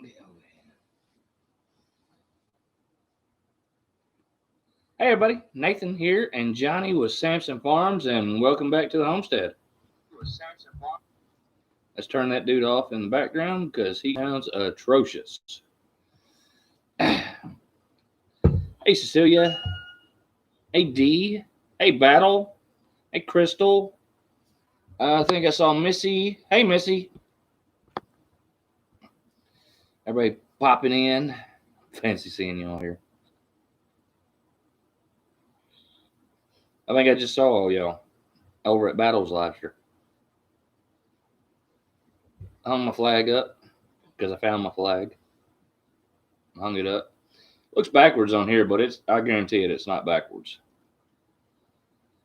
Hey everybody, Nathan here and Johnny with Sampson Farms, and welcome back to the homestead. Let's turn that dude off in the background because he sounds atrocious. Hey Cecilia, hey Dee, hey Battle, hey Crystal. I think I saw Missy. Hey Missy. Everybody popping in. Fancy seeing you all here. I think I just saw all y'all over at Battles last year. I hung my flag up because I found my flag. Hung it up. Looks backwards on here, but I guarantee it's not backwards.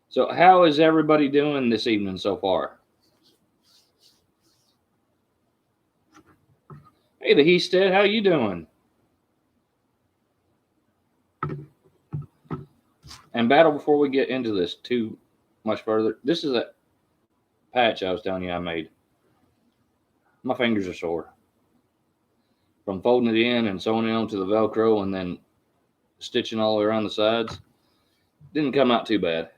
So how is everybody doing this evening so far? Hey, the Heasted, how you doing? And Battle, before we get into this too much further, this is a patch I was telling you I made. My fingers are sore from folding it in and sewing it onto the Velcro and then stitching all around the sides. Didn't come out too bad.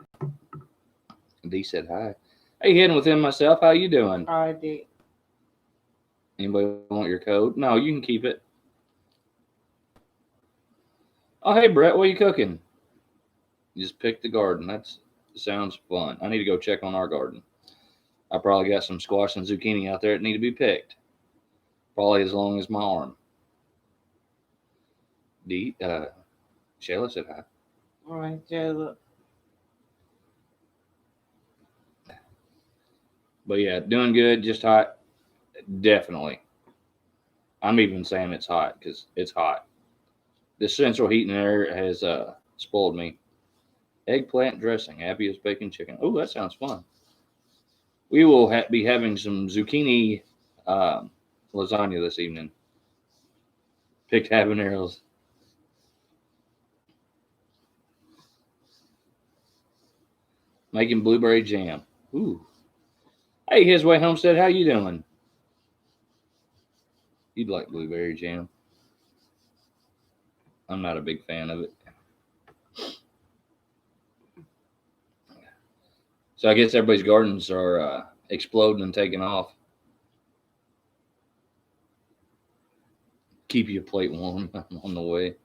D said hi. Hey, Hidden Within Myself, how you doing? I did. Anybody want your code? No, you can keep it. Oh, hey, Brett, what are you cooking? You just picked the garden. That sounds fun. I need to go check on our garden. I probably got some squash and zucchini out there that need to be picked. Probably as long as my arm. Shayla said hi. All right, Shayla. But yeah, doing good. Just hot. Definitely. I'm even saying it's hot because it's hot. This central heat and air has spoiled me. Eggplant dressing. Happy as bacon chicken. Oh, that sounds fun. We will be having some zucchini lasagna this evening. Picked habaneros. Making blueberry jam. Ooh. Hey, His Way Homestead, how you doing? You'd like blueberry jam. I'm not a big fan of it. So I guess everybody's gardens are exploding and taking off. Keep your plate warm on the way.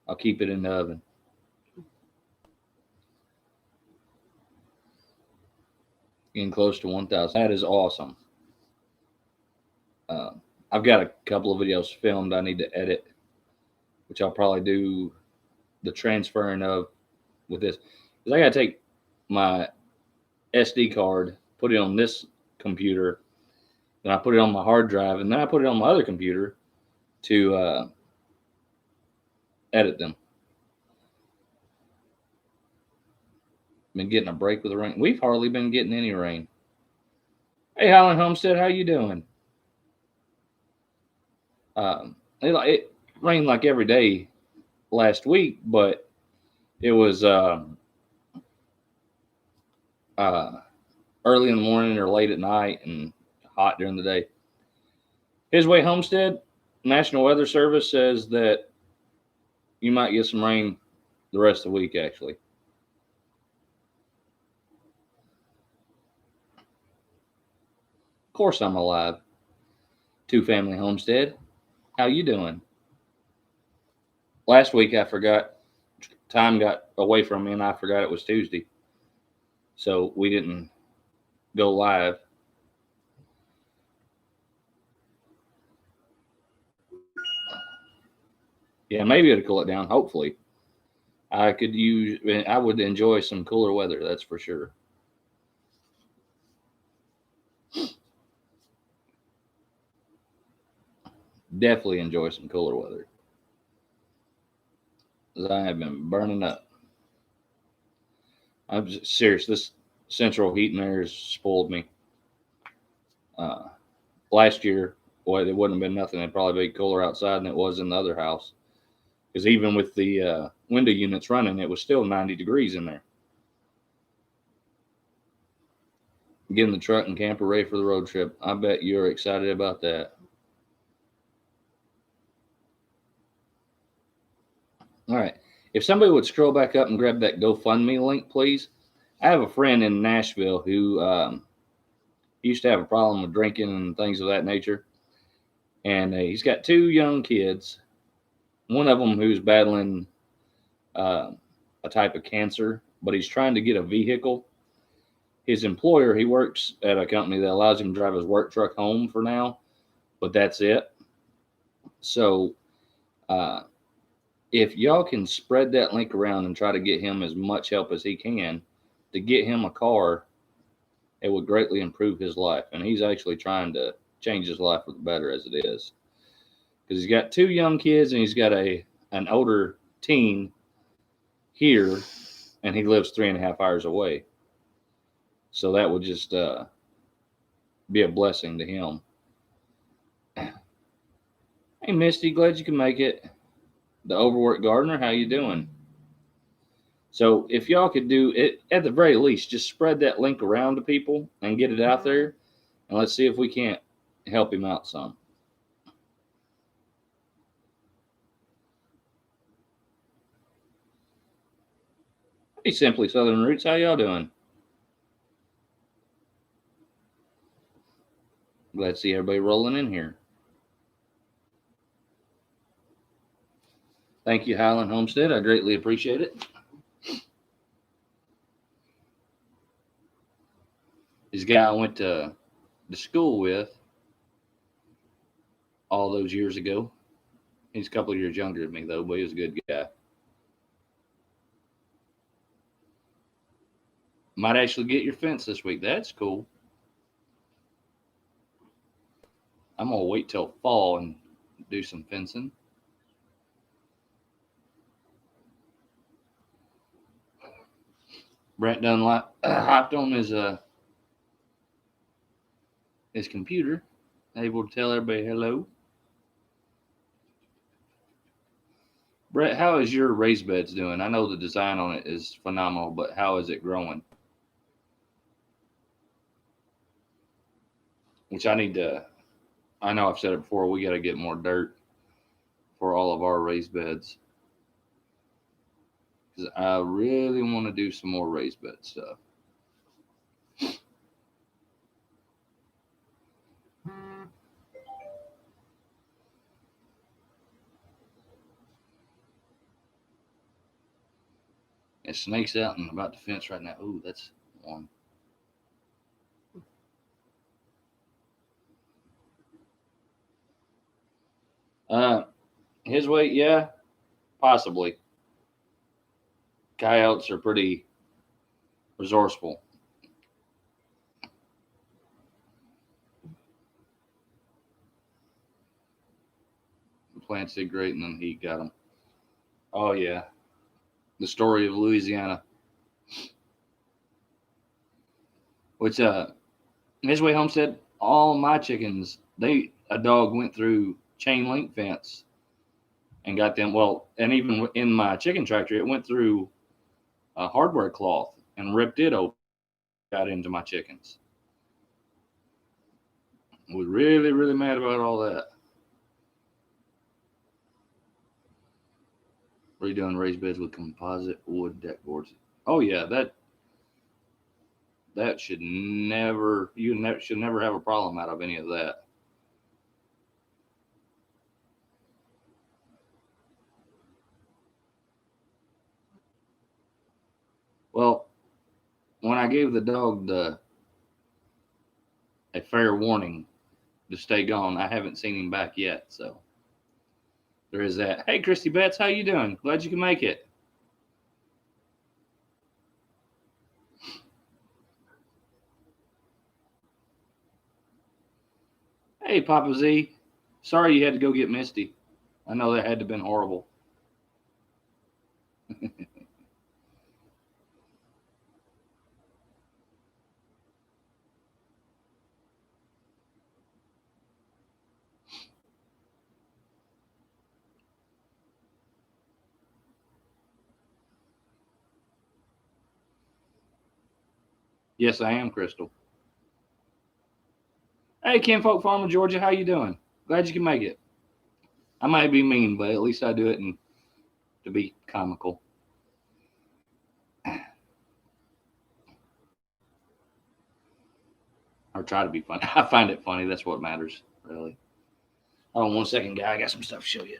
I'll keep it in the oven. Getting close to 1,000. That is awesome. I've got a couple of videos filmed I need to edit, which I'll probably do the transferring of with this. Because I got to take my SD card, put it on this computer, then I put it on my hard drive, and then I put it on my other computer to edit them. Been getting a break with the rain. We've hardly been getting any rain. Hey, Highland Homestead, how you doing? It rained like every day last week, but it was early in the morning or late at night and hot during the day. His Way Homestead, National Weather Service says that you might get some rain the rest of the week, actually. Of course I'm alive. Two Family Homestead, how you doing? Last week I forgot. Time got away from me and I forgot it was Tuesday. So we didn't go live. Yeah, maybe it'll cool it down. Hopefully. I would enjoy some cooler weather, that's for sure. Definitely enjoy some cooler weather. Because I have been burning up. I'm just serious. This central heat and air has spoiled me. Last year, boy, there wouldn't have been nothing. It'd probably be cooler outside than it was in the other house. Because even with the window units running, it was still 90 degrees in there. Getting the truck and camper ready for the road trip. I bet you're excited about that. All right. If somebody would scroll back up and grab that GoFundMe link, please. I have a friend in Nashville who used to have a problem with drinking and things of that nature. And he's got two young kids. One of them who's battling uh, a type of cancer, but he's trying to get a vehicle. His employer, he works at a company that allows him to drive his work truck home for now, but that's it. So uh, if y'all can spread that link around and try to get him as much help as he can to get him a car, it would greatly improve his life. And he's actually trying to change his life for the better as it is. Because he's got two young kids and he's got an older teen here, and he lives 3.5 hours away. So that would just be a blessing to him. Hey, Misty, glad you can make it. The overworked gardener, how you doing? So if y'all could do it, at the very least, just spread that link around to people and get it out there, and let's see if we can't help him out some. Hey, Simply Southern Roots, how y'all doing? Glad to see everybody rolling in here. Thank you, Highland Homestead. I greatly appreciate it. This guy I went to school with all those years ago. He's a couple of years younger than me, though, but he was a good guy. Might actually get your fence this week. That's cool. I'm going to wait till fall and do some fencing. Brent Dunlap hopped on his computer, able to tell everybody hello. Brett, how is your raised beds doing? I know the design on it is phenomenal, but how is it growing? Which I need to, I know I've said it before, we got to get more dirt for all of our raised beds. Because I really want to do some more raised bed stuff. It snakes out and about the fence right now. Ooh, that's one. His weight, yeah, possibly. Coyotes are pretty resourceful. The plants did great, and then he got them. Oh yeah, the story of Louisiana. Which his way homestead, all my chickens, a dog went through chain link fence and got them. Well, and even in my chicken tractor, it went through a hardware cloth and ripped it open, got into my chickens. Was really, really mad about all that. Redoing raised beds with composite wood deck boards. Oh yeah, that should never, should never have a problem out of any of that. Well, when I gave the dog a fair warning to stay gone, I haven't seen him back yet. So there is that. Hey, Christy Betts, how you doing? Glad you can make it. Hey, Papa Z. Sorry you had to go get Misty. I know that had to have been horrible. Yes, I am, Crystal. Hey, Kinfolk Farmer Georgia, how you doing? Glad you can make it. I might be mean, but at least I do it in to be comical. Or try to be funny. I find it funny. That's what matters, really. Hold on 1 second, guy. I got some stuff to show you.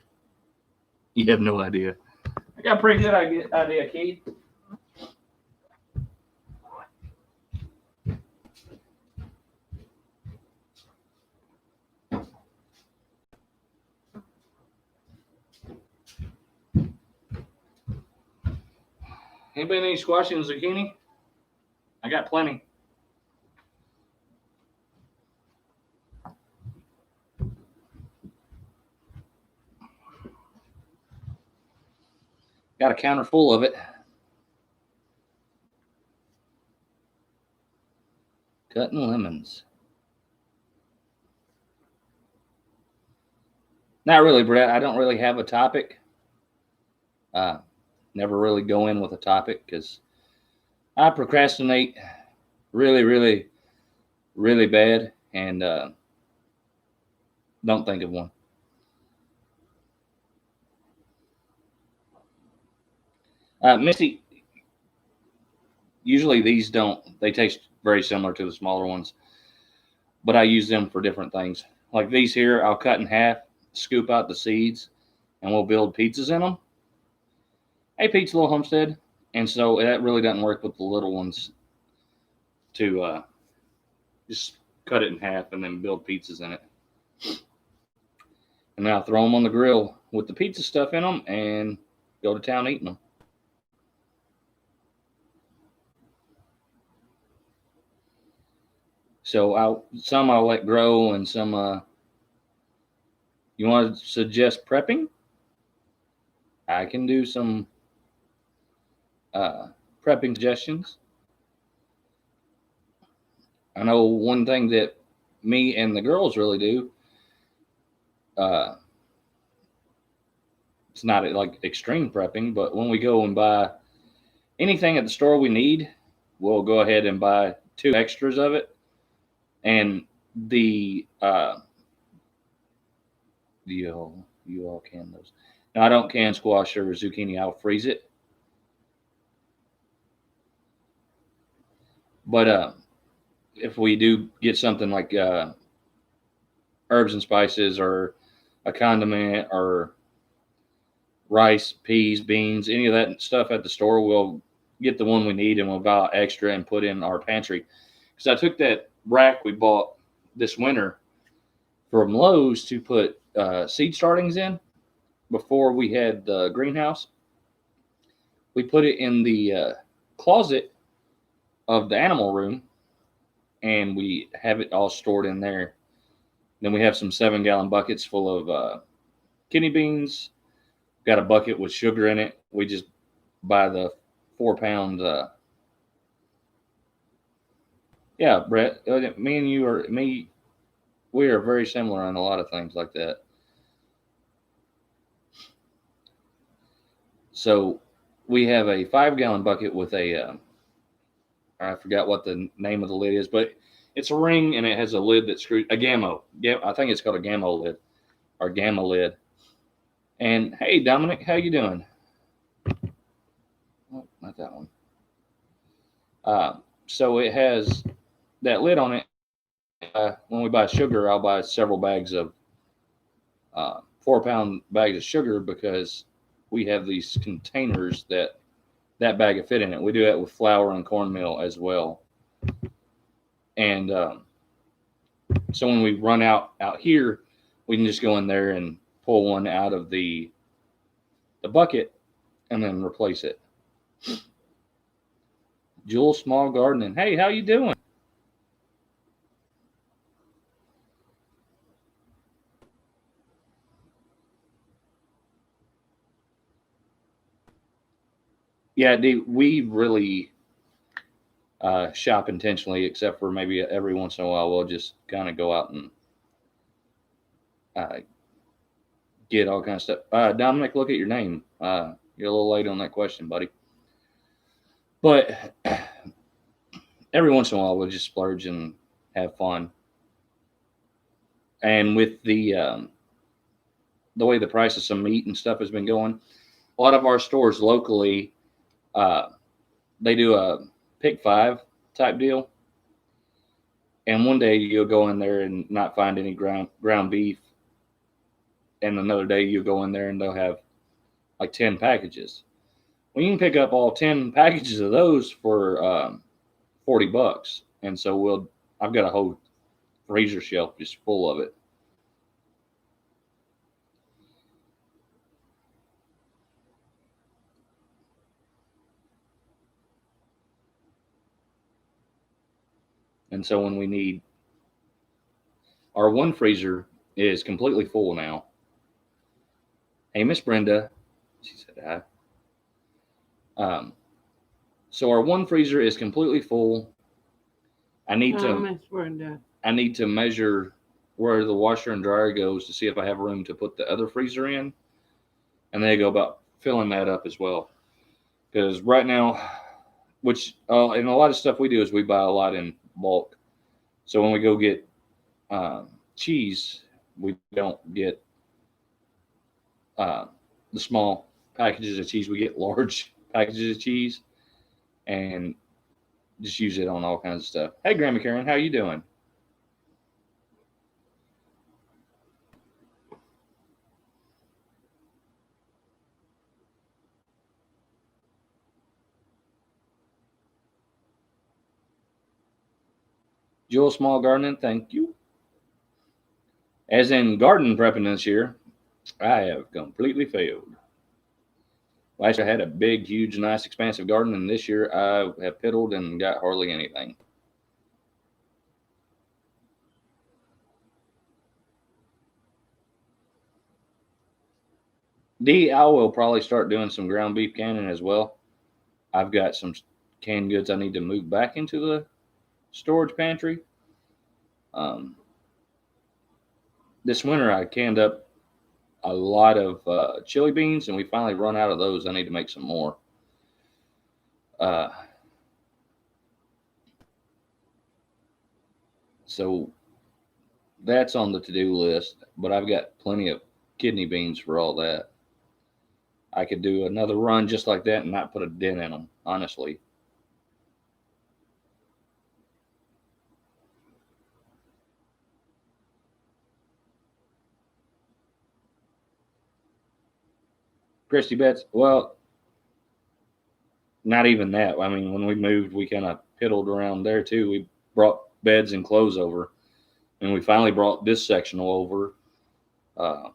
You have no idea. I got a pretty good idea, Keith. Anybody need squash and zucchini? I got plenty. Got a counter full of it. Cutting lemons. Not really, Brett. I don't really have a topic. Never really go in with a topic because I procrastinate really, really, really bad and don't think of one. Missy, usually these they taste very similar to the smaller ones, but I use them for different things. Like these here, I'll cut in half, scoop out the seeds, and we'll build pizzas in them. Hey, Pizza Little Homestead. And so that really doesn't work with the little ones to just cut it in half and then build pizzas in it. And then I'll throw them on the grill with the pizza stuff in them and go to town eating them. So some I'll let grow and some you want to suggest prepping? I can do some prepping suggestions. I know one thing that me and the girls really do. It's not like extreme prepping, but when we go and buy anything at the store we need, we'll go ahead and buy 2 extras of it. And you all can those. No, I don't can squash or zucchini. I'll freeze it. But if we do get something like herbs and spices or a condiment or rice, peas, beans, any of that stuff at the store, we'll get the one we need and we'll buy extra and put in our pantry. Because I took that rack we bought this winter from Lowe's to put seed startings in before we had the greenhouse. We put it in the closet of the animal room and we have it all stored in there. Then we have some 7-gallon buckets full of kidney beans. Got a bucket with sugar in it. We just buy the 4-pound. Yeah, Brett. Me and you we are very similar on a lot of things like that. So we have a 5-gallon bucket with I forgot what the name of the lid is, but it's a ring and it has a lid that screws a gamma. Yeah, I think it's called a gamma lid or gamma lid. And hey, Dominic, how you doing? Oh, not that one. So it has that lid on it. When we buy sugar, I'll buy several bags of 4-pound bags of sugar because we have these containers that bag will fit in it. We do that with flour and cornmeal as well. And so when we run out here, we can just go in there and pull one out of the bucket and then replace it. Jewel Small Gardening. Hey, how you doing? Yeah, we really shop intentionally, except for maybe every once in a while we'll just kind of go out and get all kinds of stuff. Dominic, look at your name. You're a little late on that question, buddy. But every once in a while we'll just splurge and have fun. And with the way the price of some meat and stuff has been going, a lot of our stores locally, uh, they do a pick five type deal. And one day you'll go in there and not find any ground beef, and another day you'll go in there and they'll have like 10 packages. Well, you can pick up all 10 packages of those for $40, and so I've got a whole freezer shelf just full of it. And so when we need, our one freezer is completely full now. Hey, Miss Brenda, she said hi. So our one freezer is completely full. I need to Miss Brenda. I need to measure where the washer and dryer goes to see if I have room to put the other freezer in, and then I go about filling that up as well. Because right now, which and a lot of stuff we do is we buy a lot in bulk. So when we go get cheese, we don't get uh, the small packages of cheese. We get large packages of cheese and just use it on all kinds of stuff. Hey, Grandma Karen, how you doing? Jewel Small Gardening, thank you. As in garden prepping this year, I have completely failed. Last year I had a big, huge, nice, expansive garden, and this year I have piddled and got hardly anything. I will probably start doing some ground beef canning as well. I've got some canned goods I need to move back into the storage pantry. Um, this winter I canned up a lot of chili beans, and we finally run out of those. I need to make some more. Uh, so that's on the to-do list, but I've got plenty of kidney beans for all that. I could do another run just like that and not put a dent in them, honestly. Christy Betts, well, not even that. I mean, when we moved, we kind of piddled around there too. We brought beds and clothes over, and we finally brought this sectional over uh,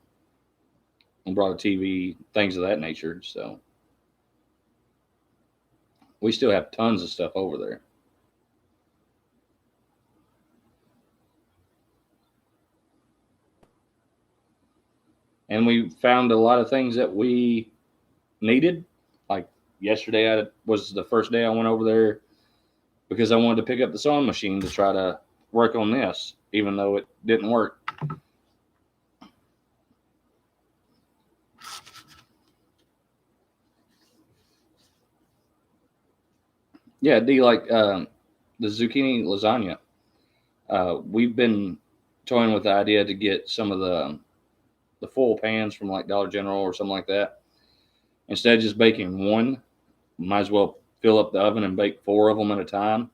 and brought a TV, things of that nature. So we still have tons of stuff over there. And we found a lot of things that we needed. Like yesterday, I was the first day I went over there because I wanted to pick up the sewing machine to try to work on this, even though it didn't work. Yeah, do you like the zucchini lasagna? We've been toying with the idea to get some of the full pans from like Dollar General or something like that. Instead of just baking one, might as well fill up the oven and bake four of them at a time.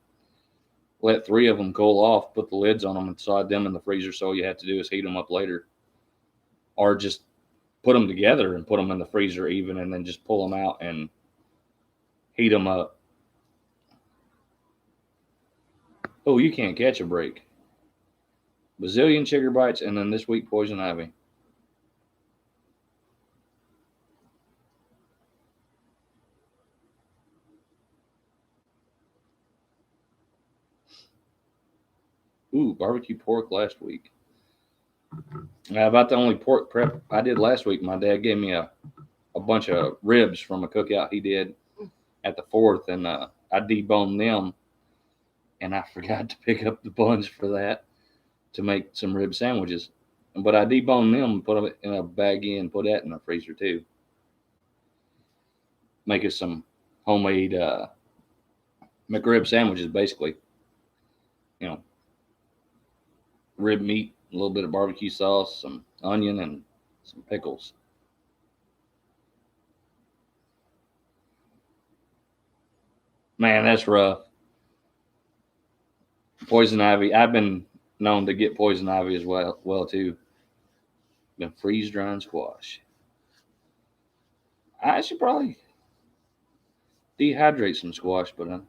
Let three of them cool off, put the lids on them, and slide them in the freezer. So all you have to do is heat them up later, or just put them together and put them in the freezer even, and then just pull them out and heat them up. Oh, you can't catch a break. Bazillion sugar bites, and then this week poison ivy. Ooh, barbecue pork last week. About the only pork prep I did last week. My dad gave me a bunch of ribs from a cookout he did at the fourth, and I deboned them, and I forgot to pick up the buns for that to make some rib sandwiches. But I deboned them and put them in a baggie and put that in the freezer too. Make us some homemade McRib sandwiches, basically. You know, rib meat, a little bit of barbecue sauce, some onion, and some pickles. Man, that's rough. Poison ivy. I've been known to get poison ivy as well too. Been freeze drying squash. I should probably dehydrate some squash, but I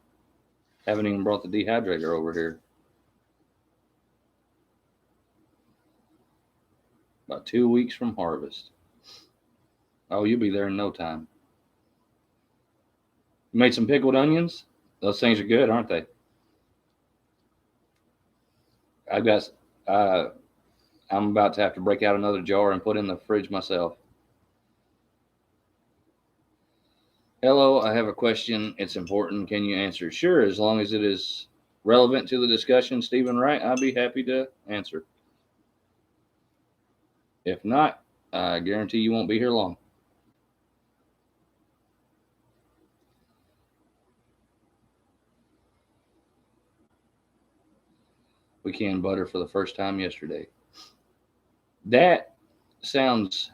haven't even brought the dehydrator over here. About 2 weeks from harvest. Oh, you'll be there in no time. You made some pickled onions? Those things are good, aren't they? I got. Uh, I'm about to have to break out another jar and put in the fridge myself. Hello, I have a question. It's important. Can you answer? Sure, as long as it is relevant to the discussion, Stephen Wright, I'll be happy to answer. If not, I guarantee you won't be here long. We canned butter for the first time yesterday. That sounds.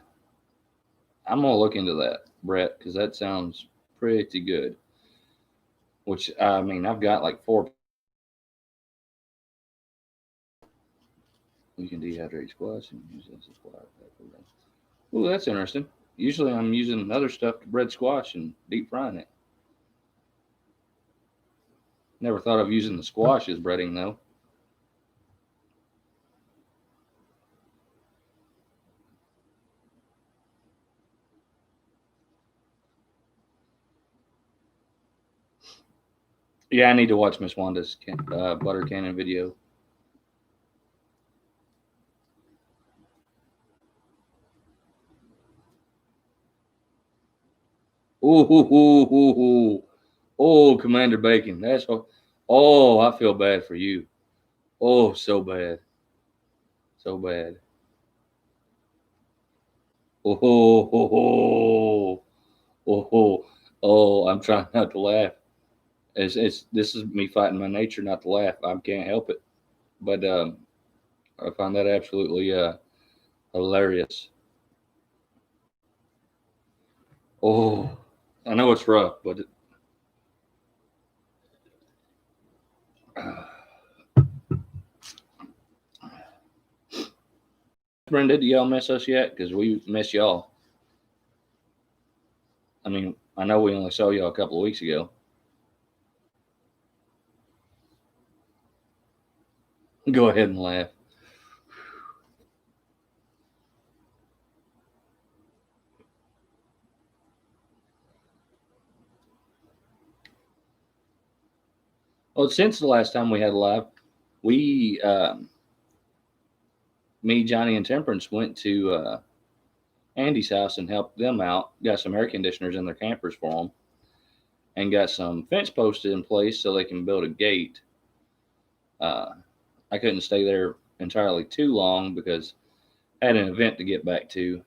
I'm gonna look into that, Brett, because that sounds pretty good. Which I mean, I've got like 4. We can dehydrate squash and use that supply. Ooh, that's interesting. Usually, I'm using other stuff to bread squash and deep frying it. Never thought of using the squash as breading though. Yeah, I need to watch Miss Wanda's butter cannon video. Ooh. Oh, Commander Bacon. That's what. Oh, I feel bad for you. Oh, so bad. So bad. Oh, oh, oh, oh, oh, oh, I'm trying not to laugh. It's this is me fighting my nature not to laugh. I can't help it. But I find that absolutely hilarious. Oh, I know it's rough, but Brenda, do y'all miss us yet? Because we miss y'all. I mean, I know we only saw y'all a couple of weeks ago. Go ahead and laugh. Well, since the last time we had a live, we, me, Johnny, and Temperance went to Andy's house and helped them out. Got some air conditioners in their campers for them, and got some fence posted in place so they can build a gate. I couldn't stay there entirely too long because I had an event to get back to.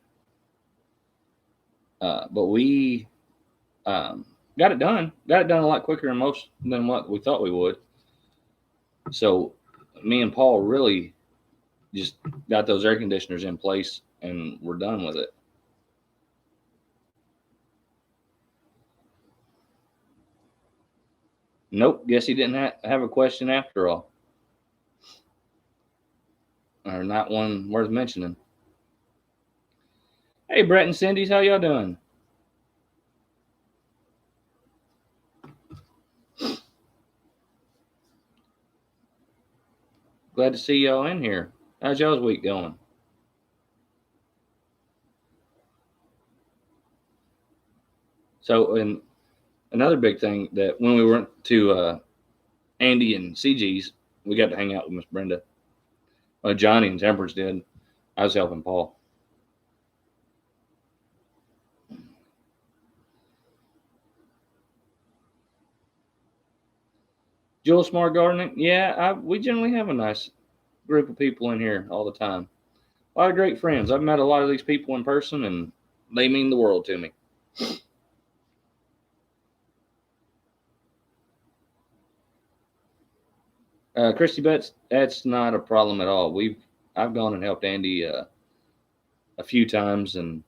But we got it done. Got it done a lot quicker than what we thought we would. So me and Paul really just got those air conditioners in place and we're done with it. Nope. Guess he didn't have a question after all, or not one worth mentioning. Hey, Brett and Cindy's, how y'all doing? Glad to see y'all in here. How's y'all's week going? So, and another big thing that when we went to Andy and CG's, we got to hang out with Miss Brenda. Johnny and Temperance did. I was helping Paul. Joel Smart Gardening, yeah, we generally have a nice group of people in here all the time. A lot of great friends. I've met a lot of these people in person, and they mean the world to me. Christy Betts, that's not a problem at all. I've gone and helped Andy a few times, and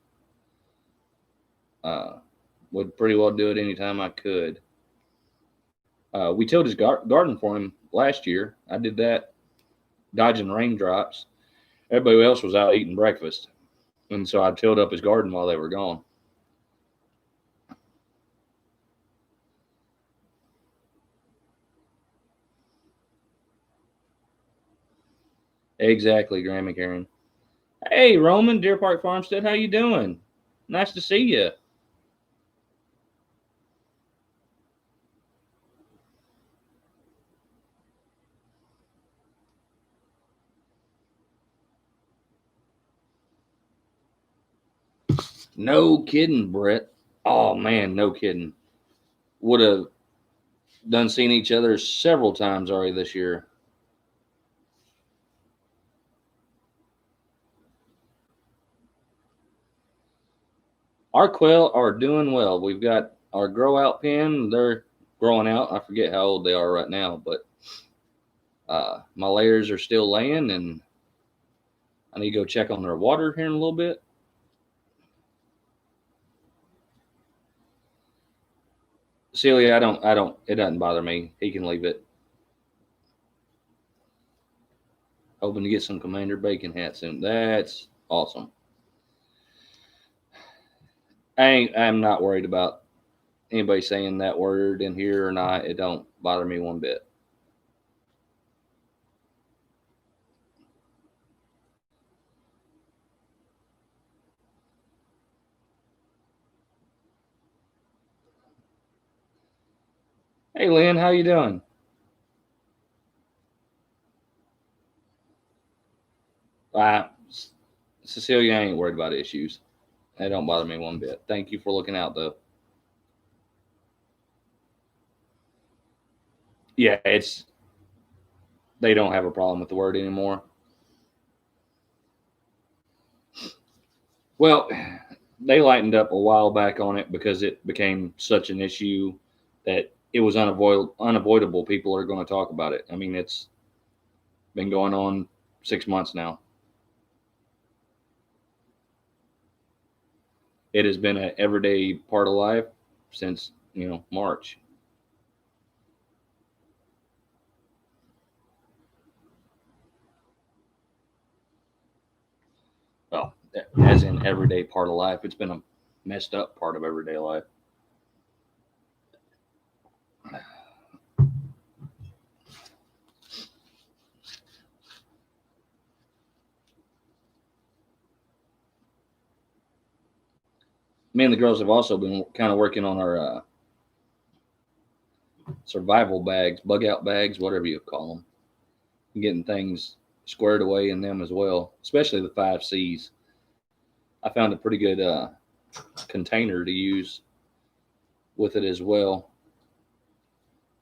would pretty well do it anytime I could. We tilled his garden for him last year. I did that, dodging raindrops. Everybody else was out eating breakfast, and so I tilled up his garden while they were gone. Exactly, Grammy Karen. Hey, Roman, Deer Park Farmstead, how you doing? Nice to see you. No kidding, Brett. Oh man, no kidding. Would have done seen each other several times already this year. Our quail are doing well. We've got our grow out pen. They're growing out. I forget how old they are right now, but my layers are still laying, and I need to go check on their water here in a little bit. Celia, I don't. It doesn't bother me. He can leave it. Hoping to get some Commander Bacon hats in. That's awesome. I'm not worried about anybody saying that word in here or not. It don't bother me one bit. Hey, Lynn, how you doing? Uh, Cecilia, I ain't worried about issues. They don't bother me one bit. Thank you for looking out, though. Yeah, it's they don't have a problem with the word anymore. Well, they lightened up a while back on it because it became such an issue that it was unavoidable. People are going to talk about it. I mean, it's been going on 6 months now. It has been an everyday part of life since March. Well, as in everyday part of life, it's been a messed up part of everyday life. Me and the girls have also been kind of working on our survival bags, bug out bags, whatever you call them, getting things squared away in them as well, especially the 5Cs. I found a pretty good container to use with it as well.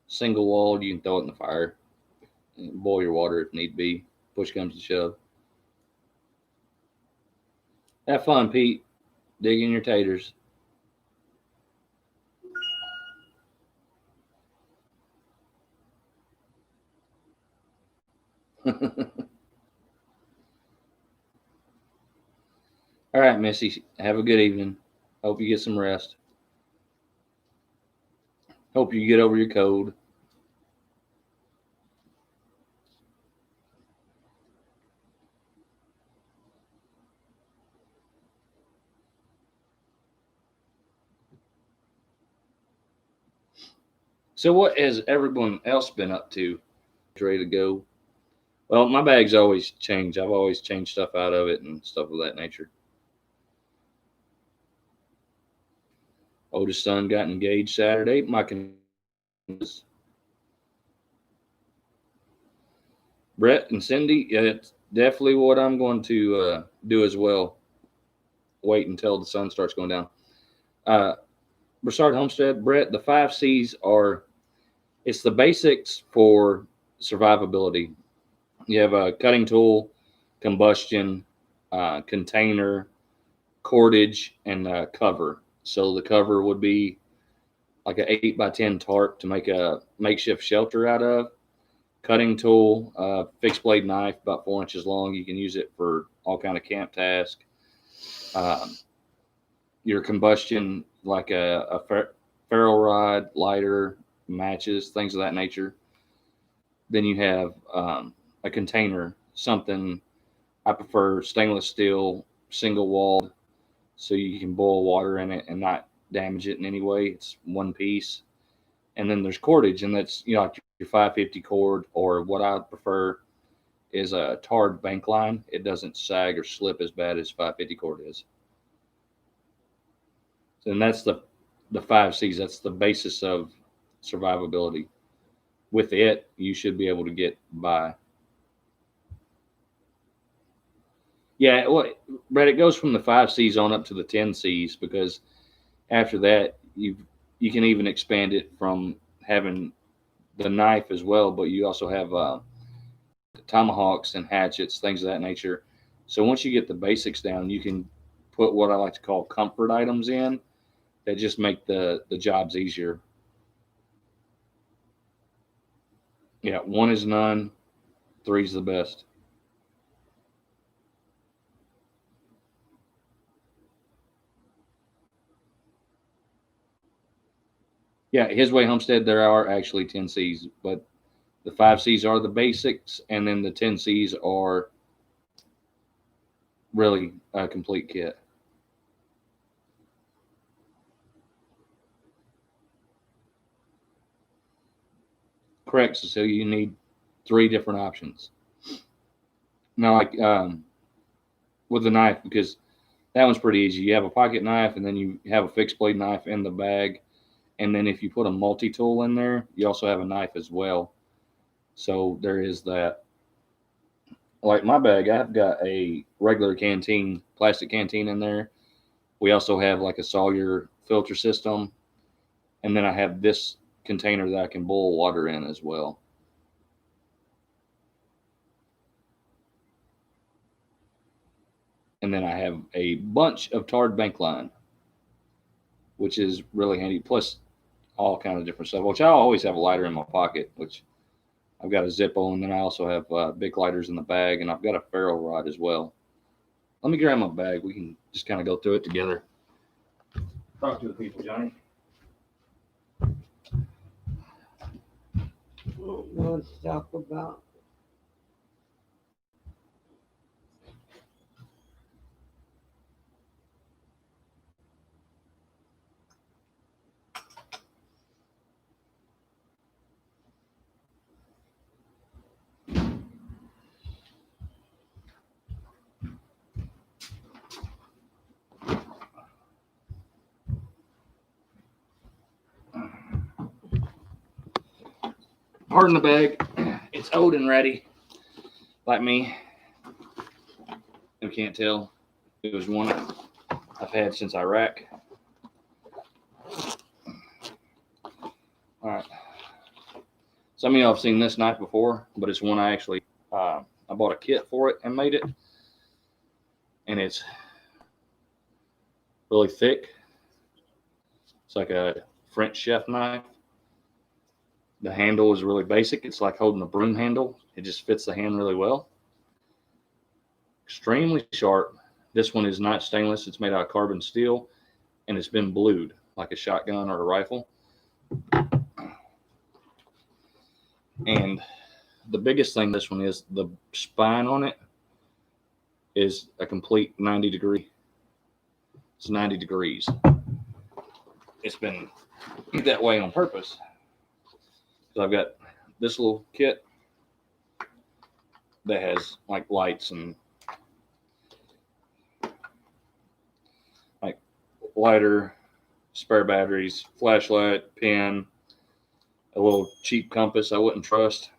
Single walled, you can throw it in the fire, boil your water if need be. Push comes to shove. Have fun, Pete. Digging your taters. All right, Missy. Have a good evening. Hope you get some rest. Hope you get over your cold. So, what has everyone else been up to? Ready to go? Well, my bags always change. I've always changed stuff out of it and stuff of that nature. Oldest son got engaged Saturday. My Brett and Cindy, yeah, it's definitely what I'm going to do as well. Wait until the sun starts going down. Uh, Broussard Homestead, Brett, the 5Cs are it's the basics for survivability. You have a cutting tool, combustion, container, cordage, and cover. So the cover would be like an 8x10 tarp to make a makeshift shelter out of. Cutting tool, fixed blade knife, about 4 inches long. You can use it for all kind of camp tasks. Um, your combustion, like a ferro rod, lighter, matches, things of that nature. Then you have a container, something I prefer stainless steel, single walled, so you can boil water in it and not damage it in any way. It's one piece. And then there's cordage, and that's like your 550 cord, or what I prefer is a tarred bank line. It doesn't sag or slip as bad as 550 cord is. And that's the 5Cs. That's the basis of survivability. With it, you should be able to get by. Yeah, well, Brett, it goes from the 5Cs on up to the 10Cs, because after that, you can even expand it from having the knife as well, but you also have tomahawks and hatchets, things of that nature. So once you get the basics down, you can put what I like to call comfort items in that just make the jobs easier. Yeah, 1 is none, 3 is the best. Yeah, His Way Homestead, there are actually 10Cs, but the 5Cs are the basics, and then the 10Cs are really a complete kit. Correct. So you need 3 different options. Now, like with the knife, because that one's pretty easy. You have a pocket knife, and then you have a fixed blade knife in the bag. And then if you put a multi-tool in there, you also have a knife as well. So there is that. Like my bag, I've got a regular canteen, plastic canteen in there. We also have like a Sawyer filter system. And then I have this container that I can boil water in as well. And then I have a bunch of tarred bank line, which is really handy. Plus all kinds of different stuff, which I always have a lighter in my pocket, which I've got a Zippo, and then I also have big lighters in the bag, and I've got a ferro rod as well. Let me grab my bag. We can just kind of go through it together. Talk to the people, Johnny. Let's talk about Pardon the bag. It's old and ready, like me. You can't tell. It was one I've had since Iraq. All right. Some of y'all have seen this knife before, but it's one I actually I bought a kit for it and made it, and it's really thick. It's like a French chef knife. The handle is really basic. It's like holding a broom handle. It just fits the hand really well. Extremely sharp. This one is not stainless. It's made out of carbon steel, and it's been blued like a shotgun or a rifle. And the biggest thing this one is, the spine on it is a complete 90 degree. It's 90 degrees. It's been that way on purpose. So I've got this little kit that has like lights and like lighter, spare batteries, flashlight, pen, a little cheap compass I wouldn't trust.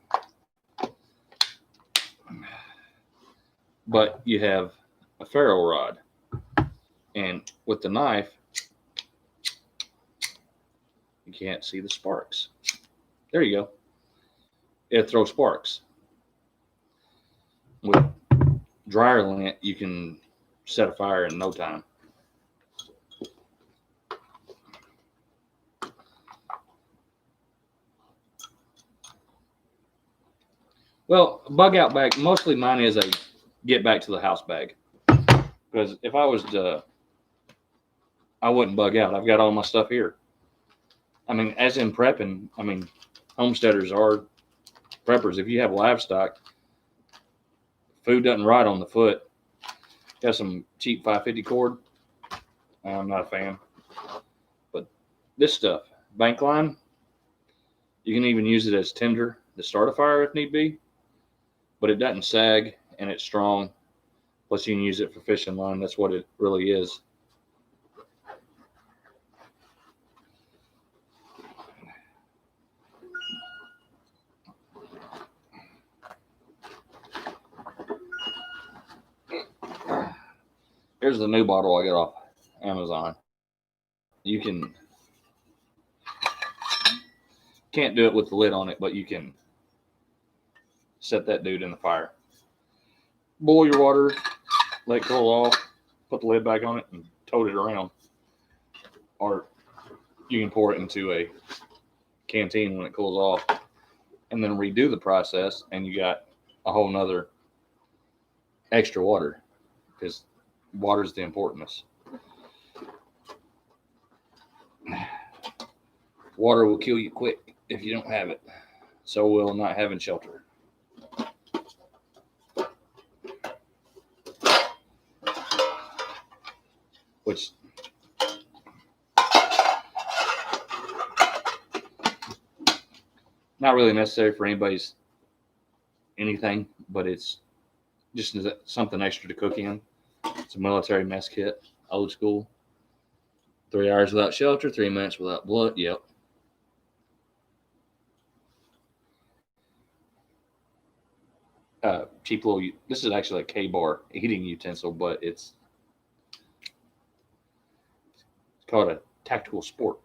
But you have a ferro rod, and with the knife, you can't see the sparks. There you go. It throws sparks. With dryer lint, you can set a fire in no time. Well, bug out bag, mostly mine is a get back to the house bag. Because if I was to, I wouldn't bug out. I've got all my stuff here. I mean, as in prepping, I mean, homesteaders are preppers. If you have livestock, food doesn't rot on the foot. Got some cheap 550 cord. I'm not a fan. But this stuff, bank line, you can even use it as tinder to start a fire if need be. But it doesn't sag and it's strong. Plus, you can use it for fishing line. That's what it really is. Here's the new bottle I got off Amazon. You can't do it with the lid on it, but you can set that dude in the fire. Boil your water, let it cool off, put the lid back on it, and tote it around. Or you can pour it into a canteen when it cools off, and then redo the process, and you got a whole nother extra water, because water's the importance. Water will kill you quick if you don't have it. So will not having shelter. Which not really necessary for anybody's anything, but it's just something extra to cook in. It's a military mess kit, old school. 3 hours without shelter, 3 minutes without blood. Yep. Cheap little. This is actually a K-bar eating utensil, but it's called a tactical sport.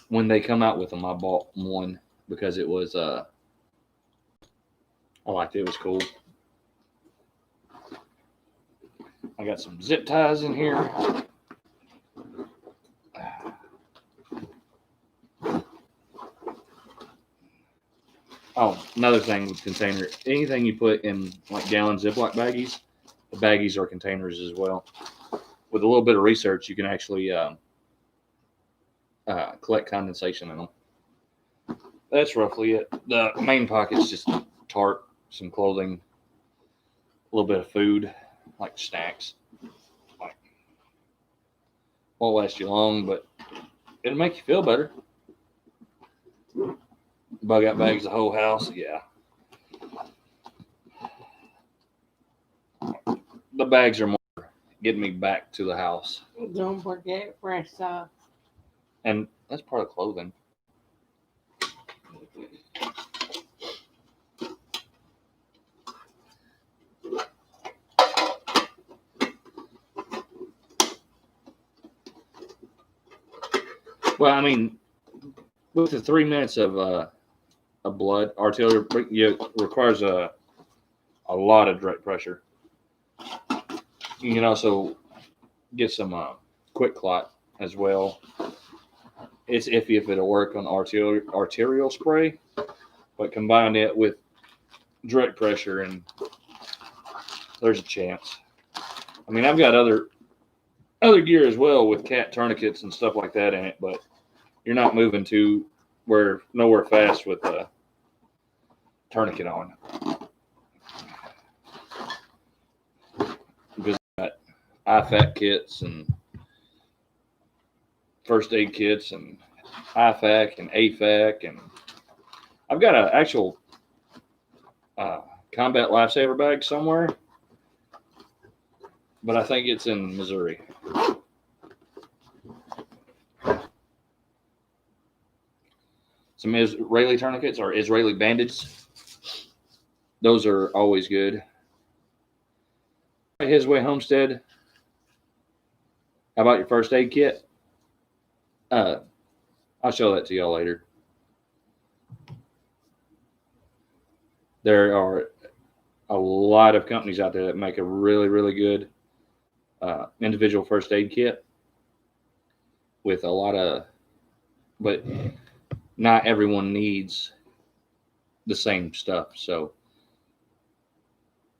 When they come out with them, I bought one because it was I liked it. It was cool. I got some zip ties in here. Oh, another thing with container, anything you put in like gallon Ziploc baggies, the baggies are containers as well. With a little bit of research, you can actually collect condensation in them. That's roughly it. The main pocket's just tarp, some clothing, a little bit of food, like snacks. Like, won't last you long, but it'll make you feel better. Bug out bags the whole house, yeah. The bags are more getting me back to the house. Don't forget fresh socks. And that's part of clothing. Well, I mean, with the 3 minutes of blood, arterial requires a lot of direct pressure. You can also get some quick clot as well. It's iffy if it'll work on arterial spray, but combine it with direct pressure and there's a chance. I mean, I've got other gear as well with cat tourniquets and stuff like that in it, but you're not moving nowhere fast with a tourniquet on. Because I've got IFAC kits and first aid kits and IFAC and AFAC, and I've got an actual combat lifesaver bag somewhere, but I think it's in Missouri. Some Israeli tourniquets or Israeli bandages. Those are always good. His Way Homestead. How about your first aid kit? I'll show that to y'all later. There are a lot of companies out there that make a really, really good individual first aid kit with a lot of, but not everyone needs the same stuff. So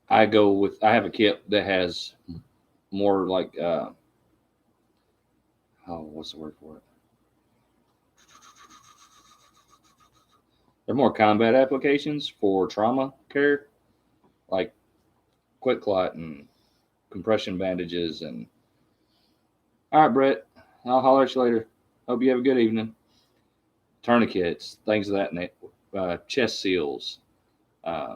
I have a kit that has more like, what's the word for it? They're more combat applications for trauma care, like quick clot and compression bandages. And all right, Brett, I'll holler at you later. Hope you have a good evening. Tourniquets, things of that nature, chest seals. Uh,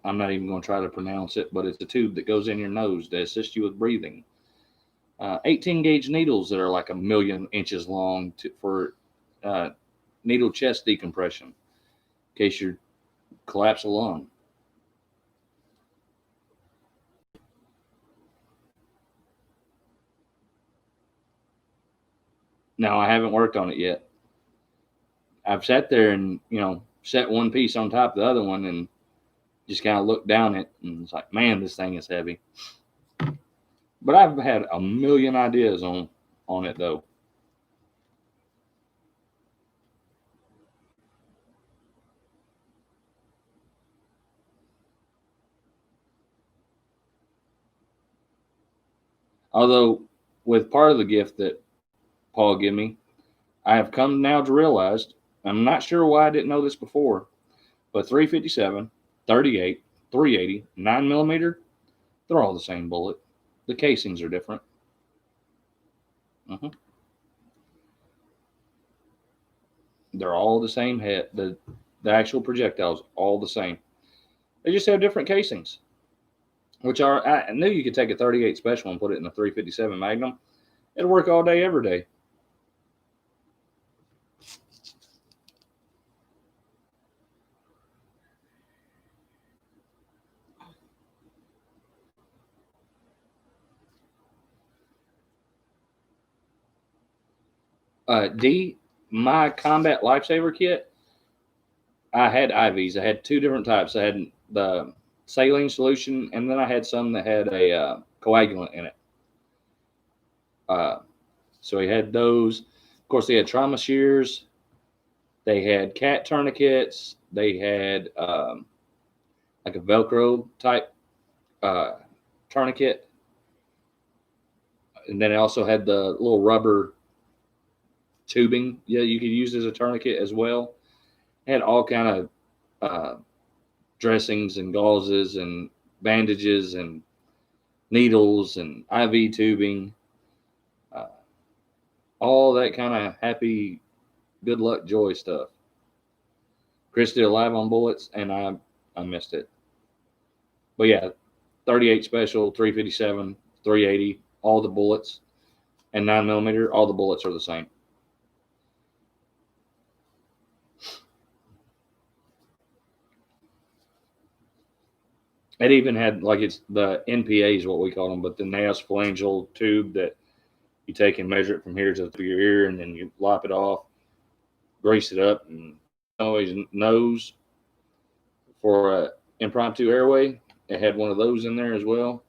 I'm not even going to try to pronounce it, but it's a tube that goes in your nose to assist you with breathing. 18 gauge needles that are like 1,000,000 inches long for uh, needle chest decompression in case you collapse a lung. Now, I haven't worked on it yet. I've sat there and, set one piece on top of the other one and just kind of looked down it and it's like, man, this thing is heavy. But I've had a million ideas on it though. Although with part of the gift that Paul gave me, I have come now to realize, I'm not sure why I didn't know this before, but 357, 38, 380, 9 millimeter, they're all the same bullet. The casings are different. Mhm. They're all the same head. The actual projectiles all the same. They just have different casings. Which are I knew you could take a 38 special and put it in a 357 Magnum. It'll work all day, every day. D, my combat lifesaver kit, I had IVs. I had two different types. I had the saline solution, and then I had some that had a coagulant in it. Uh, so he had those. Of course, they had trauma shears. They had cat tourniquets. They had like a Velcro type uh, tourniquet, and then it also had the little rubber tubing. Yeah, you could use as a tourniquet as well. It had all kind of dressings and gauzes and bandages and needles and IV tubing, uh, all that kind of happy, good luck, joy stuff. Chris did a live on bullets, and I missed it. But yeah, 38 special, 357, 380, all the bullets, and 9 millimeter, all the bullets are the same. It even had like it's the NPA is what we call them, but the nasophlangeal tube that you take and measure it from here to your ear, and then you lop it off, grease it up, and always nose for a impromptu airway. It had one of those in there as well.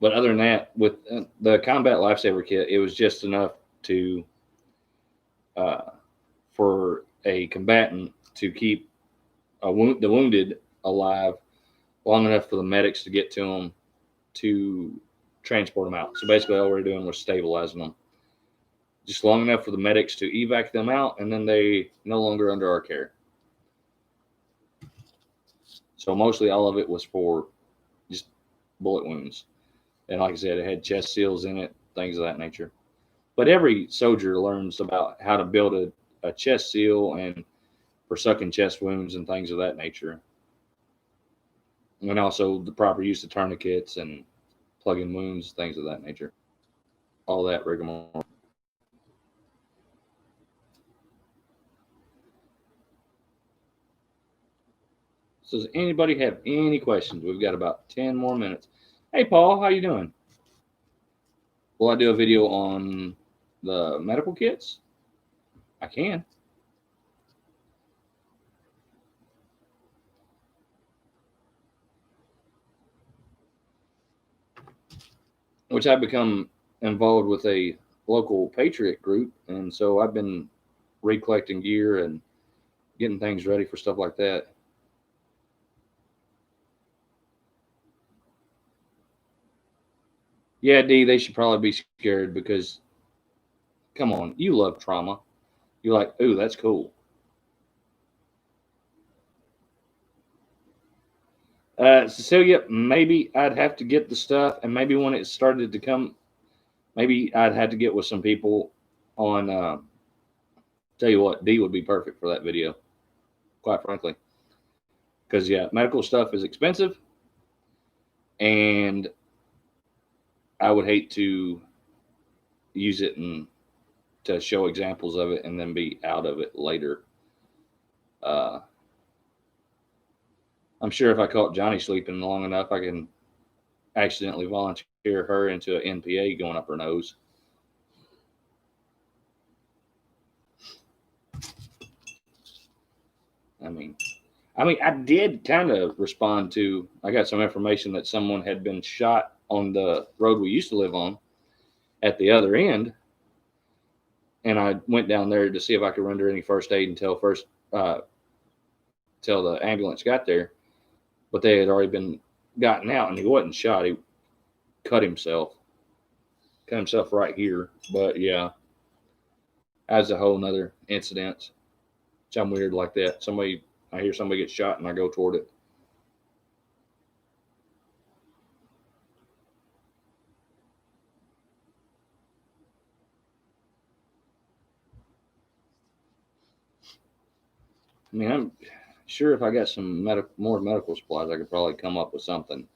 But other than that, with the combat lifesaver kit, it was just enough to uh, for a combatant to keep the wounded alive long enough for the medics to get to them to transport them out. So basically, all we were doing was stabilizing them, just long enough for the medics to evac them out, and then they no longer under our care. So mostly all of it was for just bullet wounds. And like I said, it had chest seals in it, things of that nature. But every soldier learns about how to build a chest seal and for sucking chest wounds and things of that nature. And also the proper use of tourniquets and plugging wounds, things of that nature. All that rigmarole. So does anybody have any questions? We've got about 10 more minutes. Hey, Paul, how you doing? Will I do a video on the medical kits? I can. Which I've become involved with a local patriot group, and so I've been recollecting gear and getting things ready for stuff like that. Yeah, D, they should probably be scared because Come on, you love trauma. You're like, ooh, that's cool. Cecilia, maybe I'd have to get the stuff, and maybe when it started to come, maybe I'd have to get with some people on. Tell you what, D would be perfect for that video, quite frankly, because yeah, medical stuff is expensive, and I would hate to use it and to show examples of it and then be out of it later. Uh, I'm sure if I caught Johnny sleeping long enough, I can accidentally volunteer her into an NPA going up her nose. I mean, I did kind of respond to. I got some information that someone had been shot on the road we used to live on at the other end, and I went down there to see if I could render any first aid until the ambulance got there. But they had already been gotten out, and he wasn't shot. He cut himself, right here. But yeah, as a whole nother incident. Something weird like that. I hear somebody get shot, and I go toward it. I mean, I'm sure if I got some more medical supplies, I could probably come up with something.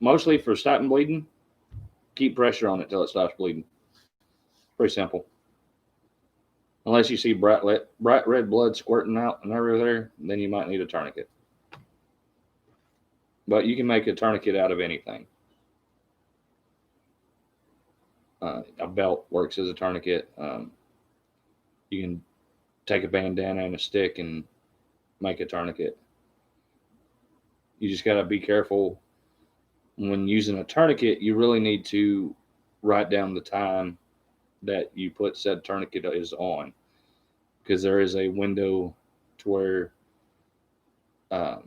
Mostly for stopping bleeding, keep pressure on it till it stops bleeding. Pretty simple. Unless you see bright red blood squirting out and everywhere, then you might need a tourniquet. But you can make a tourniquet out of anything. A belt works as a tourniquet. You can take a bandana and a stick and make a tourniquet. You just got to be careful when using a tourniquet. You really need to write down the time that you put said tourniquet is on, because there is a window to where the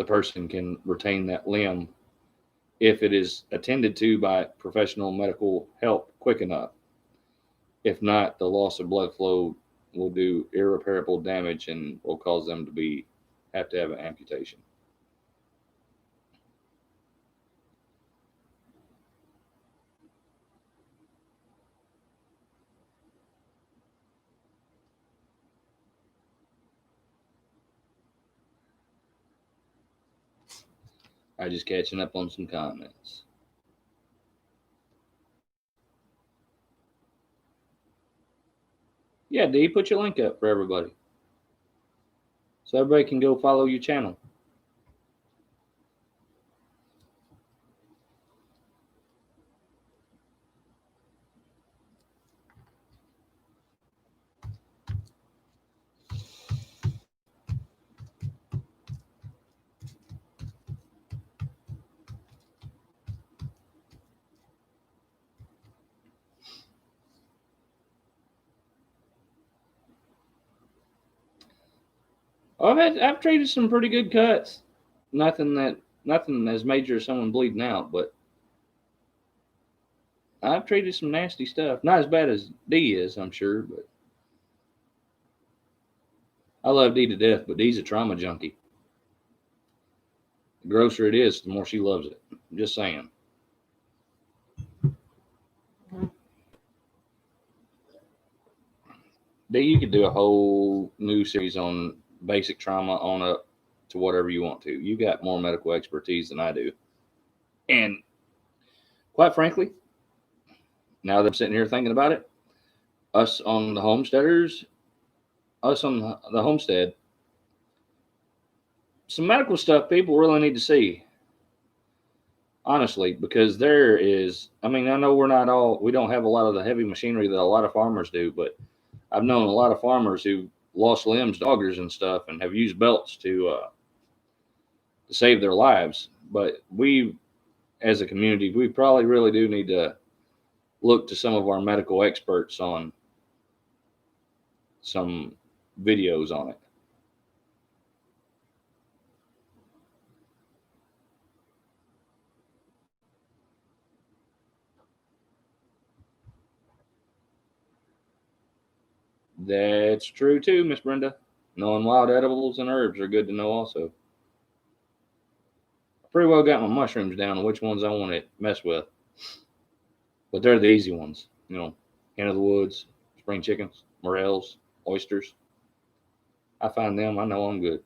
person can retain that limb if it is attended to by professional medical help quick enough. If not, the loss of blood flow will do irreparable damage and will cause them to have to have an amputation. I just catching up on some comments. Yeah, D, put your link up for everybody, so everybody can go follow your channel. Oh, I've treated some pretty good cuts. Nothing as major as someone bleeding out, but I've treated some nasty stuff. Not as bad as D is, I'm sure, but I love D to death, but D's a trauma junkie. The grosser it is, the more she loves it. I'm just saying. D, you could do a whole new series on basic trauma on up to whatever you want to. You got more medical expertise than I do. And quite frankly, now that I'm sitting here thinking about it, us on the homestead, some medical stuff people really need to see. Honestly, because there is, I mean, I know we don't have a lot of the heavy machinery that a lot of farmers do, but I've known a lot of farmers who lost limbs, doggers and stuff, and have used belts to save their lives. But we, as a community, we probably really do need to look to some of our medical experts on some videos on it. That's true too, Miss Brenda. Knowing wild edibles and herbs are good to know also. I pretty well got my mushrooms down on which ones I want to mess with, but they're the easy ones. Hen of the woods, spring chickens, morels, oysters. I find them, I know I'm good.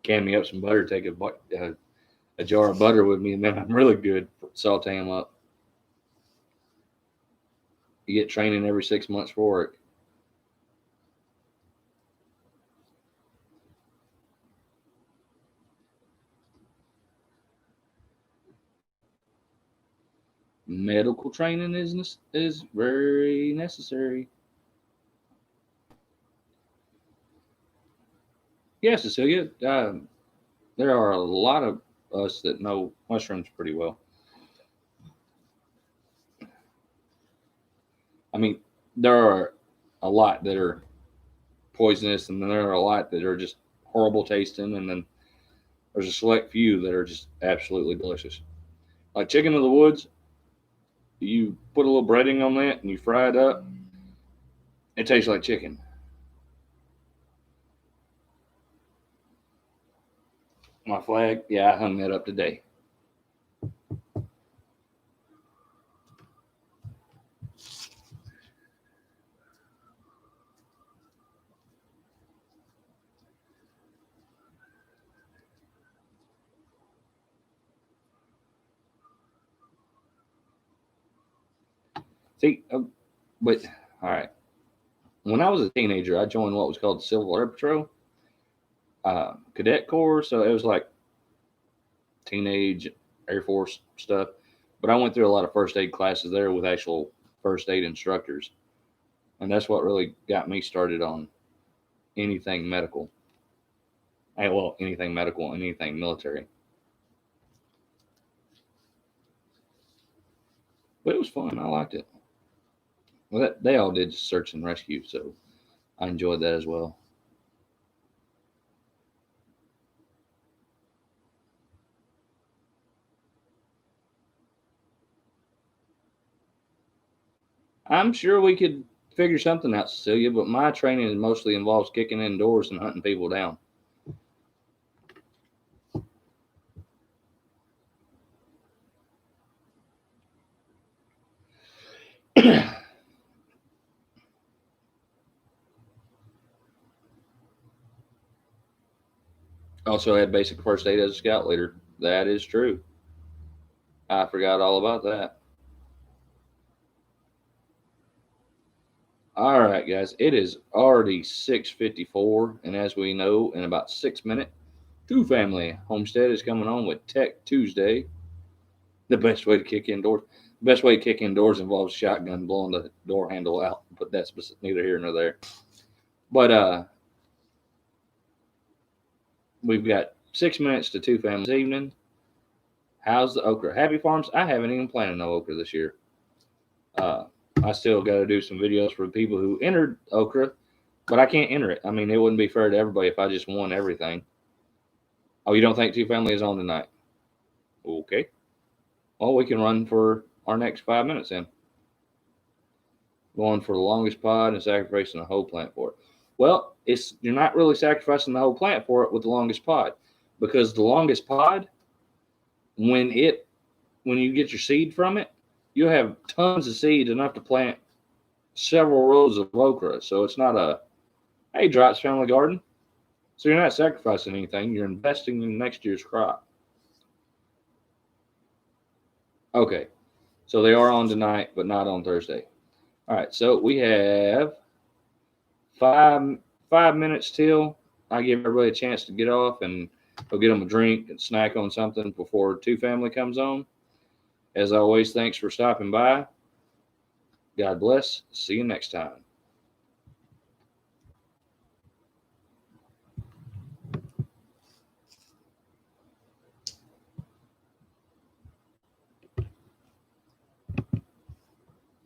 Can me up some butter, take a jar of butter with me, and then I'm really good. Saute them up. You get training every 6 months for it. Medical training is very necessary. Yeah, Cecilia. There are a lot of us that know mushrooms pretty well. I mean, there are a lot that are poisonous, and then there are a lot that are just horrible tasting, and then there's a select few that are just absolutely delicious. Like chicken of the woods, you put a little breading on that and you fry it up. It tastes like chicken. My flag, yeah, I hung that up today. See, but all right. When I was a teenager, I joined what was called the Civil Air Patrol, Cadet Corps. So it was like teenage Air Force stuff. But I went through a lot of first aid classes there with actual first aid instructors, and that's what really got me started on anything medical. Well, anything medical, anything military. But it was fun. I liked it. Well, they all did search and rescue, so I enjoyed that as well. I'm sure we could figure something out, Cecilia, but my training mostly involves kicking in doors and hunting people down. Also had basic first aid as a scout leader. That is true. I forgot all about that. All right, guys. It is already 6:54, and as we know, in about 6 minutes, Two Family Homestead is coming on with Tech Tuesday. The best way to kick indoors. The best way to kick indoors involves shotgun blowing the door handle out, but that's neither here nor there. But we've got 6 minutes to Two Family this evening. How's the okra? Happy Farms. I haven't even planted no okra this year. I still got to do some videos for the people who entered okra, but I can't enter it. I mean, it wouldn't be fair to everybody if I just won everything. Oh, you don't think Two Family is on tonight? Okay. Well, we can run for our next 5 minutes then. Going for the longest pod and sacrificing the whole plant for it. Well, you're not really sacrificing the whole plant for it with the longest pod, because the longest pod, when you get your seed from it, you have tons of seed, enough to plant several rows of okra. So it's not hey, Drops Family Garden. So you're not sacrificing anything. You're investing in next year's crop. Okay. So they are on tonight, but not on Thursday. All right. So we have 5 minutes till I give everybody a chance to get off and go get them a drink and snack on something before Two Family comes on. As always, thanks for stopping by. God bless. See you next time.